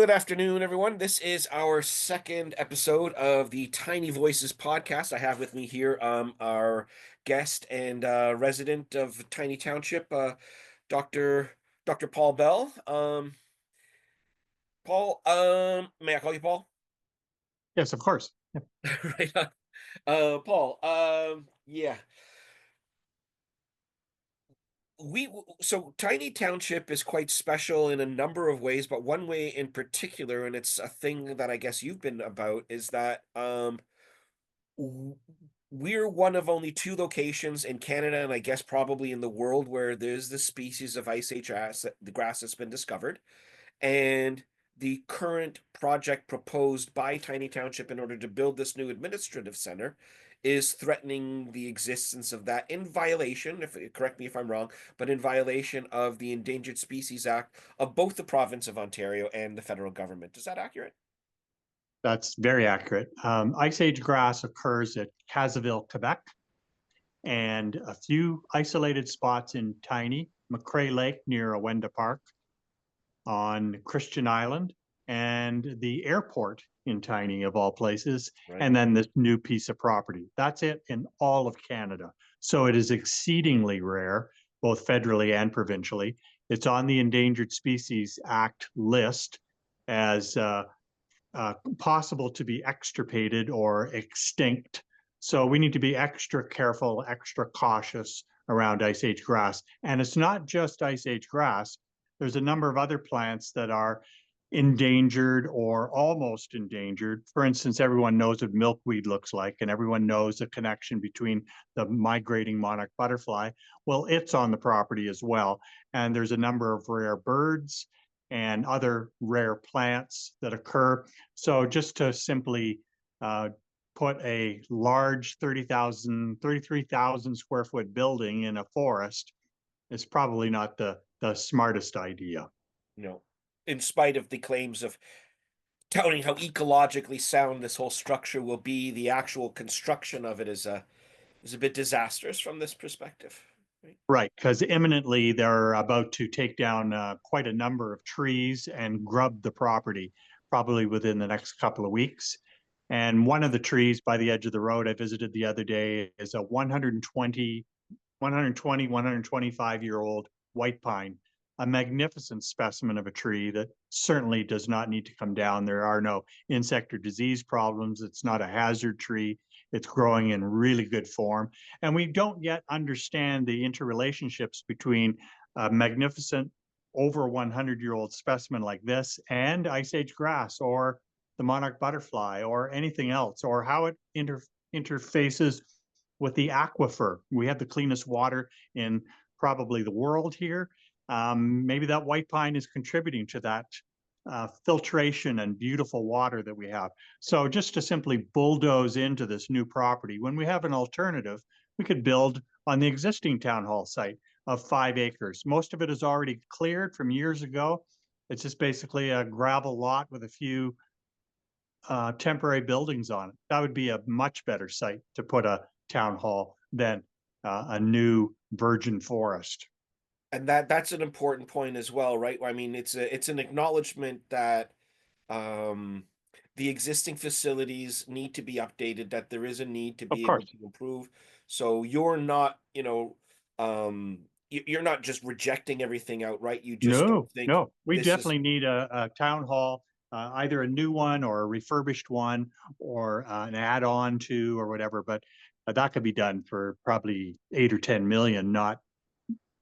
Good afternoon, everyone. This is our second episode of the Tiny Voices podcast. I have with me here our guest and resident of Tiny Township, Dr. Dr. Paul Bell. Paul, may I call you Paul? Yes, of course. Yep. Right on. Paul, yeah. So Tiny Township is quite special in a number of ways, but one way in particular, and it's a thing that I guess you've been about, is that w- we're one of only two locations in Canada, and I guess probably in the world, where there's the species of Ice Age grass, the grass that's been discovered. And the current project proposed by Tiny Township in order to build this new administrative center is threatening the existence of that, in violation, if correct me if I'm wrong, but in violation of the Endangered Species Act of both the province of Ontario and the federal government. Is that accurate? That's very accurate. Ice Age grass occurs at Casaville, Quebec, and a few isolated spots in Tiny, McCrae Lake near Awenda Park, on Christian Island, and the airport in Tiny, of all places, Right. and then this new piece of property. That's it in all of Canada. So it is exceedingly rare, both federally and provincially. It's on the Endangered Species Act list as possible to be extirpated or extinct. So we need to be extra careful, extra cautious around Ice Age grass. And it's not just Ice Age grass. There's a number of other plants that are endangered or almost endangered. For instance, everyone knows what milkweed looks like, and everyone knows the connection between the migrating monarch butterfly. Well, it's on the property as well. And there's a number of rare birds and other rare plants that occur. So just to simply put a large 33,000 square foot building in a forest is probably not the smartest idea. You know, in spite of the claims of touting how ecologically sound this whole structure will be, the actual construction of it is a bit disastrous from this perspective. Right. Right, because imminently they're about to take down quite a number of trees and grub the property, probably within the next couple of weeks. And one of the trees by the edge of the road I visited the other day is a 125-year-old white pine, a magnificent specimen of a tree that certainly does not need to come down. There are no insect or disease problems. It's not a hazard tree. It's growing in really good form. And we don't yet understand the interrelationships between a magnificent over 100-year-old specimen like this and Ice Age grass or the monarch butterfly or anything else, or how it interfaces with the aquifer. We have the cleanest water in probably the world here. Maybe that white pine is contributing to that filtration and beautiful water that we have. So just to simply bulldoze into this new property, when we have an alternative, we could build on the existing town hall site of 5 acres. Most of it is already cleared from years ago. It's just basically a gravel lot with a few temporary buildings on it. That would be a much better site to put a town hall than a new virgin forest. And that's an important point as well, right? I mean, it's an acknowledgement that um, the existing facilities need to be updated, that there is a need to Of be able course. to improve. So you're not, you're not just rejecting everything outright. You just No, don't think no. We this is definitely need a town hall, either a new one or a refurbished one or an add-on to or whatever. But that could be done for probably 8 or 10 million, not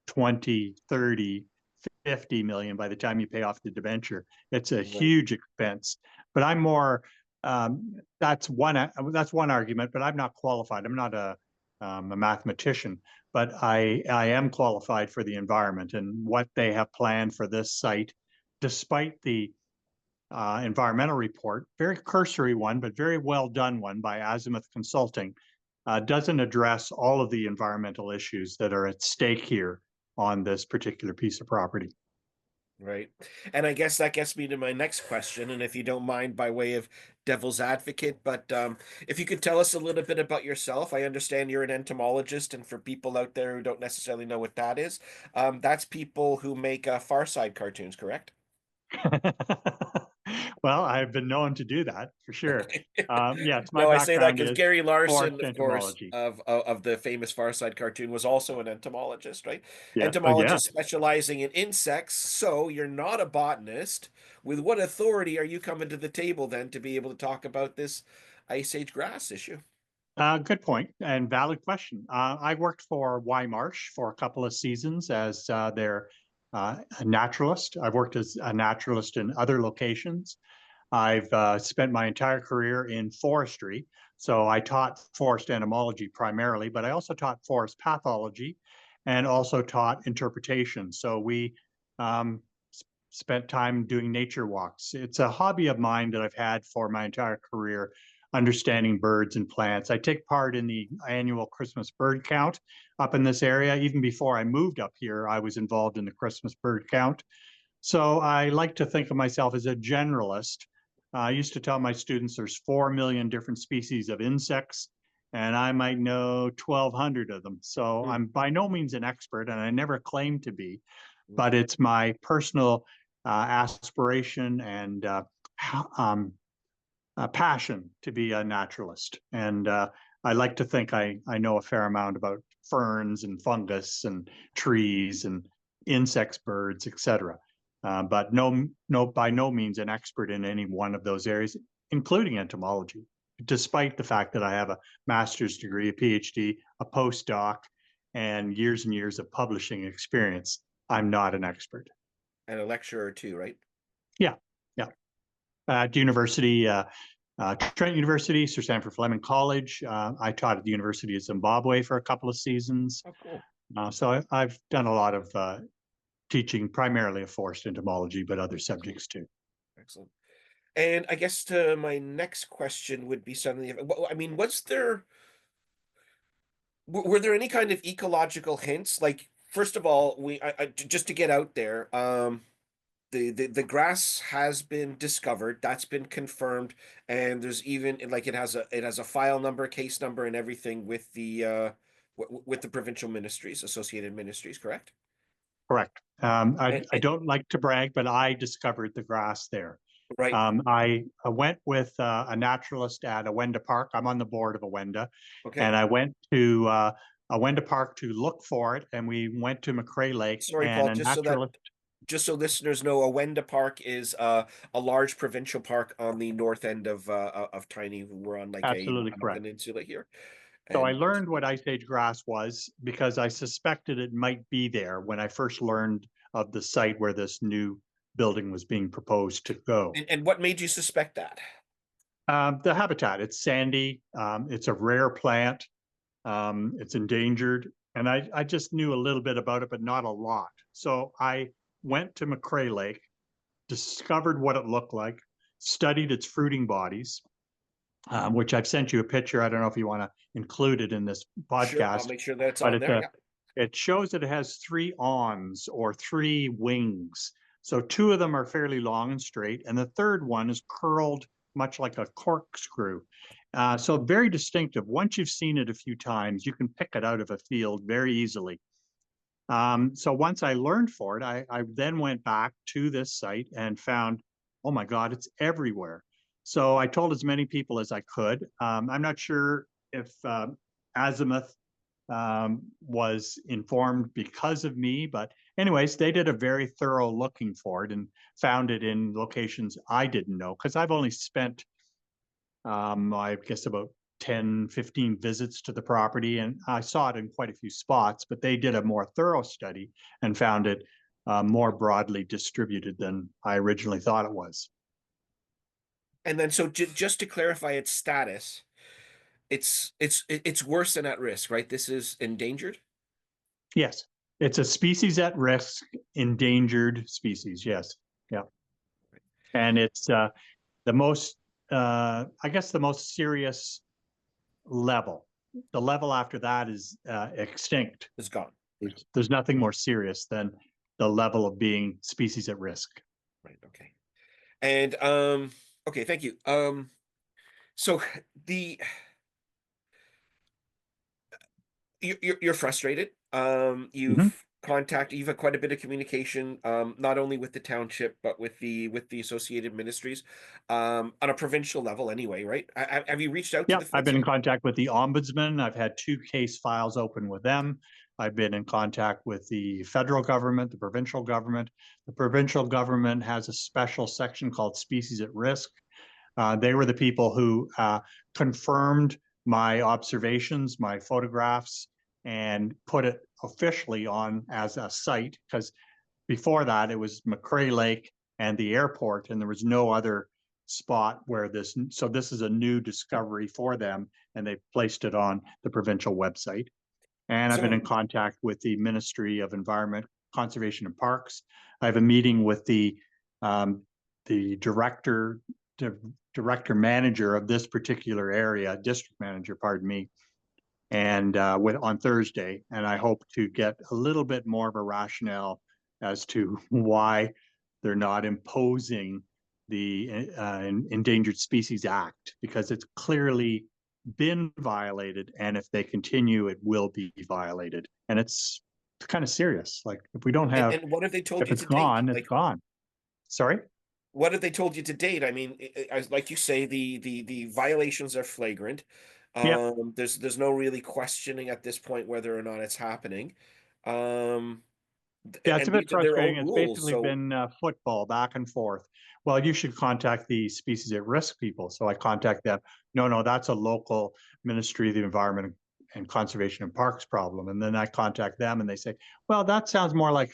20, 30, 50 million by the time you pay off the debenture. It's a right. huge expense. But I'm more, that's one argument, but I'm not qualified. I'm not a mathematician, but I am qualified for the environment and what they have planned for this site, despite the environmental report, very cursory one, but very well done one by Azimuth Consulting, doesn't address all of the environmental issues that are at stake here on this particular piece of property. Right. And I guess that gets me to my next question. And if you don't mind, by way of devil's advocate, but if you could tell us a little bit about yourself. I understand you're an entomologist, and for people out there who don't necessarily know what that is, that's people who make Far Side cartoons, correct? Well, I've been known to do that for sure. Yes, my No, I say that background because is Gary forest Larson, of course, entomology. of the famous Far Side cartoon, was also an entomologist, right? Yeah. Oh, yeah. Entomologist specializing in insects. So you're not a botanist. With what authority are you coming to the table then to be able to talk about this Ice Age grass issue? Good point and valid question. I worked for Marsh for a couple of seasons as their a naturalist. I've worked as a naturalist in other locations. I've spent my entire career in forestry. So I taught forest entomology primarily, but I also taught forest pathology and also taught interpretation. So we um, spent time doing nature walks. It's a hobby of mine that I've had for my entire career, understanding birds and plants. I take part in the annual Christmas bird count up in this area. Even before I moved up here, I was involved in the Christmas bird count. So I like to think of myself as a generalist. I used to tell my students there's 4 million different species of insects, and I might know 1,200 of them. So Mm, I'm by no means an expert, and I never claim to be, mm. but it's my personal aspiration and um, passion to be a naturalist. And I like to think I know a fair amount about ferns and fungus and trees and insects, birds, etc. But by no means an expert in any one of those areas, including entomology. Despite the fact that I have a master's degree, a PhD, a postdoc, and years of publishing experience, I'm not an expert. And a lecturer too, right? Yeah, yeah. At university, Trent University, Sir Sanford Fleming College. I taught at the University of Zimbabwe for a couple of seasons. Oh, cool. So I've done a lot of teaching, primarily of forest entomology, but other Excellent. subjects too. Excellent. And I guess to my next question would be something. I mean, what's there? Were there any kind of ecological hints? Like, first of all, just to get out there, the grass has been discovered. That's been confirmed, and there's even like it has a file number, case number, and everything with the with the provincial ministries, associated ministries, correct? Correct. And, I don't like to brag, but I discovered the grass there. right. I went with a naturalist at Awenda Park. I'm on the board of Awenda, and Okay. I went to Awenda Park to look for it. And we went to McCrae Lake, Sorry, and Paul. a naturalist. Just so listeners know, Awenda Park is a large provincial park on the north end of Tiny. We're on like Absolutely a correct. peninsula here, So I and learned what Ice Age grass was because I suspected it might be there when I first learned of the site where this new building was being proposed to go. and what made you suspect that? The habitat, it's sandy, it's a rare plant, it's endangered, and I just knew a little bit about it, but not a lot. So I went to McCrae Lake, discovered what it looked like, studied its fruiting bodies, which I've sent you a picture. I don't know if you want to include it in this Sure, I'll podcast, make sure that it's but on there. Yeah. it shows that it has three awns or three wings. So two of them are fairly long and straight, and the third one is curled much like a corkscrew. So very distinctive. Once you've seen it a few times, you can pick it out of a field very easily. So once I learned for it, I then went back to this site and found, oh my God, it's everywhere. So I told as many people as I could. I'm not sure if Azimuth was informed because of me, but anyways, they did a very thorough looking for it and found it in locations I didn't know because I've only spent I guess about 10, 15 visits to the property, and I saw it in quite a few spots, but they did a more thorough study and found it more broadly distributed than I originally thought it was. And then, so just to clarify its status, it's worse than at risk, right? This is endangered. Yes, it's a species at risk, endangered species. Yes, yeah, and it's the most, I guess, the most serious level. The level after that is extinct. It's gone. Right. There's nothing more serious than the level of being species at risk. Right. Okay. And okay, thank you. So the you're frustrated. Mhm. contact. You've had quite a bit of communication, not only with the township but with the associated ministries, on a provincial level, anyway, right? Have you reached out to Yep, the I've feds been in yet? contact with the ombudsman. I've had 2 case files open with them. I've been in contact with the federal government, the provincial government. The provincial government has a special section called species at risk. They were the people who confirmed my observations, my photographs, and put it officially on as a site, because before that it was McCrae Lake and the airport, and there was no other spot where this. So this is a new discovery for them, and they placed it on the provincial website. And I've been in So, contact with the Ministry of Environment, Conservation and Parks. I have a meeting with um, the director manager of this particular area, district manager, pardon me, and with on Thursday, and I hope to get a little bit more of a rationale as to why they're not imposing the Endangered Species Act, because it's clearly been violated, and if they continue, it will be violated, and it's kind of serious. Like if we don't have, and what have they told if you it's to date? gone, it's Like, gone. Sorry. what have they told you to date? I mean, like you say, the violations are flagrant. Yep. There's no really questioning at this point whether or not it's happening. Um, Yeah, it's a and bit these are their frustrating. own It's rules. basically So, been football back and forth. Well, you should contact the species at risk people. So I contact them. No, no, that's a local Ministry of the Environment and Conservation and Parks problem. And then I contact them and they say, well, that sounds more like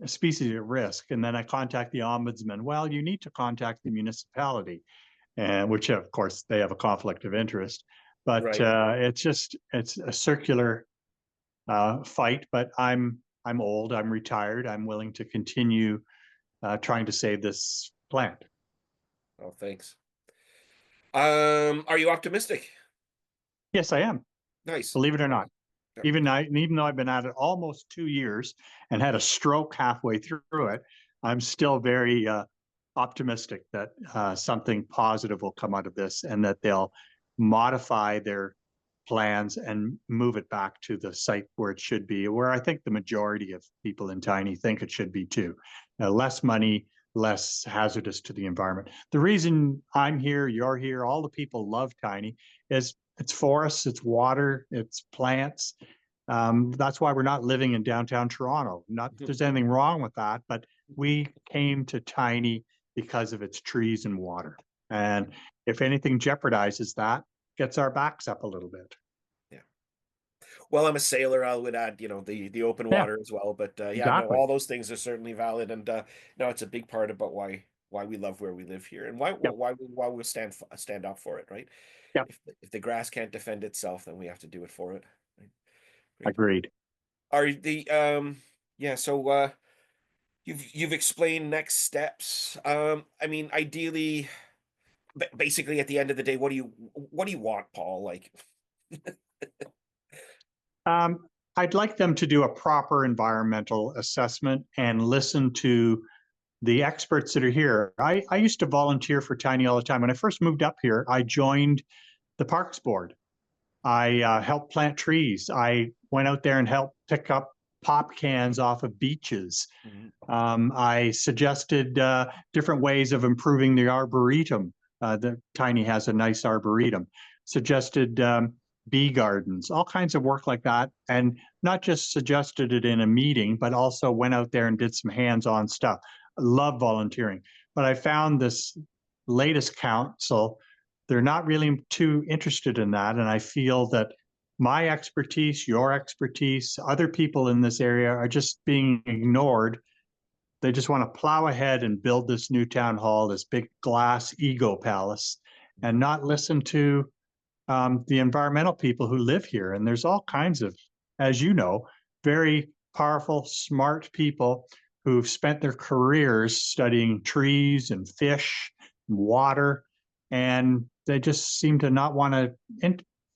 a species at risk. And then I contact the ombudsman. Well, you need to contact the municipality, and which of course they have a conflict of interest. But right. it's a circular fight, but I'm old, I'm retired, I'm willing to continue trying to save this plant. Oh, thanks. Are you optimistic? Yes, I am. Nice. Believe it or Nice. not. Yeah. Even though I've been at it almost 2 years and had a stroke halfway through it, I'm still very optimistic that something positive will come out of this, and that they'll modify their plans and move it back to the site where it should be, where I think the majority of people in Tiny think it should be too. Less money, less hazardous to the environment. The reason I'm here, you're here, all the people love Tiny is it's forests, it's water, it's plants. That's why we're not living in downtown Toronto. Not that there's anything wrong with that, but we came to Tiny because of its trees and water. And if anything jeopardizes that, gets our backs up a little bit. Yeah. Well, I'm a sailor. I would add, the open Yeah, water as well. But yeah, no, exactly. all those things are certainly valid, and no, it's a big part about why we love where we live here, and why Yep, why we stand up for it, right? yep, If the grass can't defend itself, then we have to do it for it. Right? Great. agreed. Are the Yeah, so you've explained next steps. I mean, ideally, basically at the end of the day, what do you want, Paul? Like, Um, I'd like them to do a proper environmental assessment and listen to the experts that are here. I used to volunteer for Tiny all the time. When I first moved up here, I joined the Parks Board. I helped plant trees. I went out there and helped pick up pop cans off of beaches. Mhm. I suggested different ways of improving the arboretum. The Tiny has a nice arboretum. Suggested bee gardens, all kinds of work like that, and not just suggested it in a meeting, but also went out there and did some hands-on stuff. I love volunteering, but I found this latest council, they're not really too interested in that, and I feel that my expertise, your expertise, other people in this area are just being ignored. They just want to plow ahead and build this new town hall, this big glass ego palace, and not listen to the environmental people who live here. And there's all kinds of, as you know, very powerful, smart people who've spent their careers studying trees and fish and water, and they just seem to not want to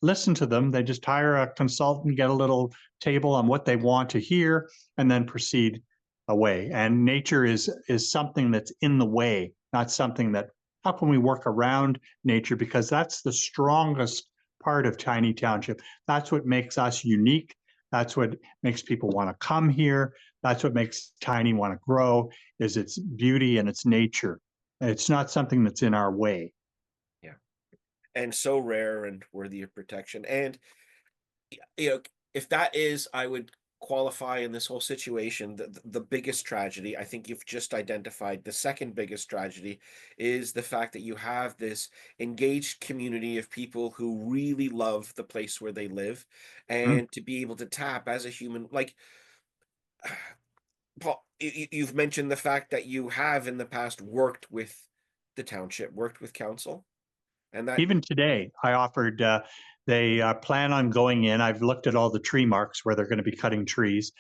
listen to them. They just hire a consultant, get a little table on what they want to hear, and then proceed away. And nature is something that's in the way, not something that, how can we work around nature, because that's the strongest part of Tiny Township. That's what makes us unique. That's what makes people want to come here. That's what makes Tiny want to grow, is its beauty and its nature. It's not something that's in our way. Yeah. And so rare and worthy of protection. And you know, if that is, I would qualify in this whole situation, the biggest tragedy, I think you've just identified the second biggest tragedy is the fact that you have this engaged community of people who really love the place where they live, Mm. and to be able to tap as a human, like Paul, you've mentioned the fact that you have in the past worked with the township, worked with council, and that, Even today, I offered, they plan on going in. I've looked at all the tree marks where they're going to be cutting trees.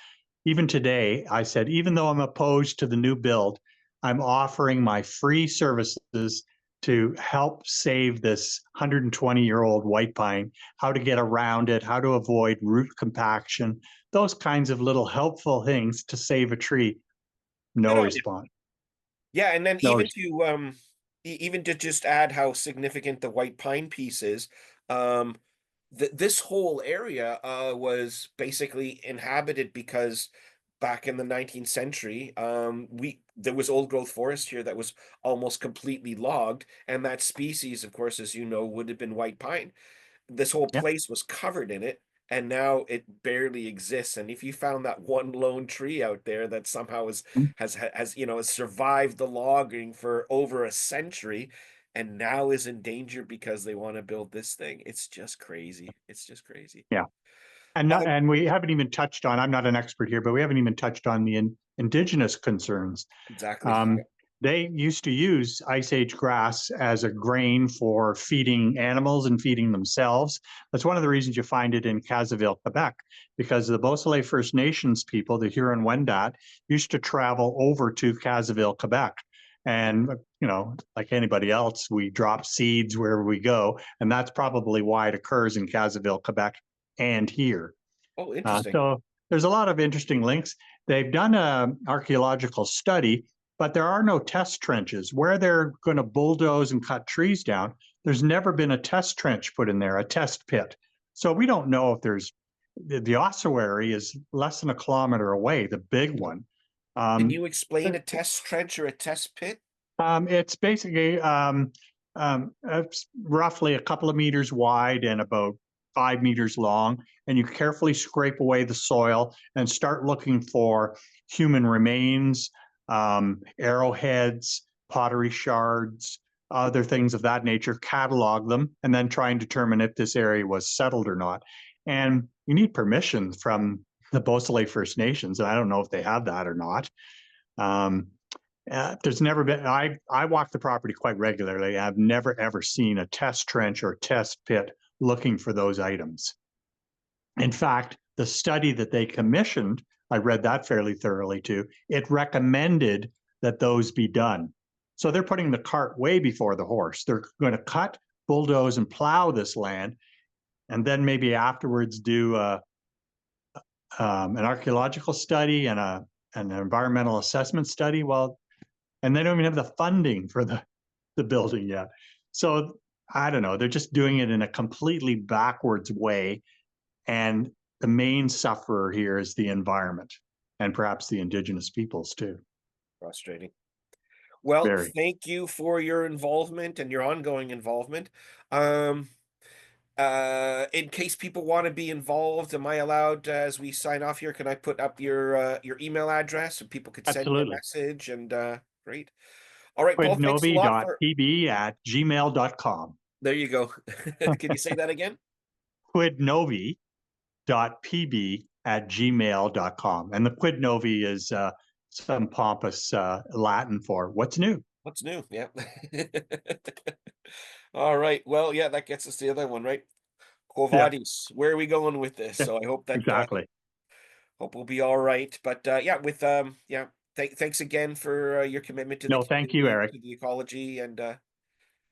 Even today, I said, even though I'm opposed to the new build, I'm offering my free services to help save this 120-year-old white pine, how to get around it, how to avoid root compaction, those kinds of little helpful things to save a tree. No good on you. response. Yeah, and then No even to just add how significant the white pine piece is, um, this whole area was basically inhabited because back in the 19th century, we there was old growth forest here that was almost completely logged, and that species, of course, as you know, would have been white pine. This whole yeah. place was covered in it, and now it barely exists. And if you found that one lone tree out there that somehow has has survived the logging for over a century and now is in danger because they want to build this thing, it's just crazy. It's just crazy. Yeah. And not, Um, and we haven't even touched on, I'm not an expert here, but we haven't even touched on the indigenous concerns. exactly. Um, they used to use Ice Age grass as a grain for feeding animals and feeding themselves. That's one of the reasons you find it in Casaville, Quebec, because the Beausoleil First Nations people, the Huron-Wendat, used to travel over to Casaville, Quebec. And, like anybody else, we drop seeds wherever we go. And that's probably why it occurs in Casaville, Quebec and here. Oh, interesting. So there's a lot of interesting links. They've done an archaeological study, but there are no test trenches. Where they're going to bulldoze and cut trees down, there's never been a test trench put in there, a test pit. So we don't know if there's the ossuary is less than a kilometer away, the big one. Can Um, you explain a test trench or a test pit? it's basically it's roughly a couple of meters wide and about 5 meters long. And you carefully scrape away the soil and start looking for human remains, arrowheads, pottery shards, other things of that nature, catalog them, and then try and determine if this area was settled or not. And you need permission from the Beausoleil First Nations. And I don't know if they have that or not. Um, there's never been, I walk the property quite regularly. I've never ever seen a test trench or test pit looking for those items. In fact, the study that they commissioned, I read that fairly thoroughly too, it recommended that those be done. So they're putting the cart way before the horse. They're going to cut, bulldoze, and plow this land, and then maybe afterwards do an archaeological study and an environmental assessment study. Well, and they don't even have the funding for the building yet. So I don't know. They're just doing it in a completely backwards way. And the main sufferer here is the environment and perhaps the indigenous peoples too. Frustrating. Well, Very. thank you for your involvement and your ongoing involvement. Um, in case people want to be involved, am I allowed, as we sign off here, can I put up your email address so people could send you a Absolutely. message? And great. All right, Paul, thanks a lot for Quidnovi.pb@gmail.com. there you go. Can you say that again? Quidnovi.pb@gmail.com. And the quidnovi is some pompous Latin for what's new. What's new? Yeah. All right. Well, yeah, that gets us the other one, right? Quo Yeah, vadis. Where are we going with this? yeah, So I hope that exactly. hope we'll be all right. But yeah, with yeah, thanks again for your commitment to the No, thank you, community, Eric. to the ecology, and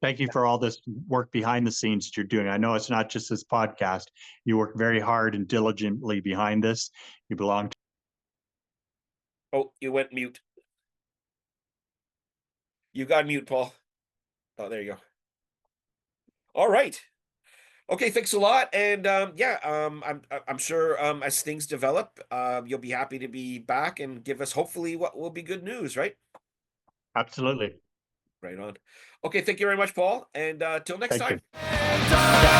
Thank you for all this work behind the scenes that you're doing. I know it's not just this podcast. You work very hard and diligently behind this. You belong to oh, you went mute. You got mute, Paul. Oh, there you go. All right. Okay, thanks a lot. And yeah, I'm sure as things develop, you'll be happy to be back and give us hopefully what will be good news, right? Absolutely. Right on. Okay, thank you very much, Paul. And till next Thank you. time.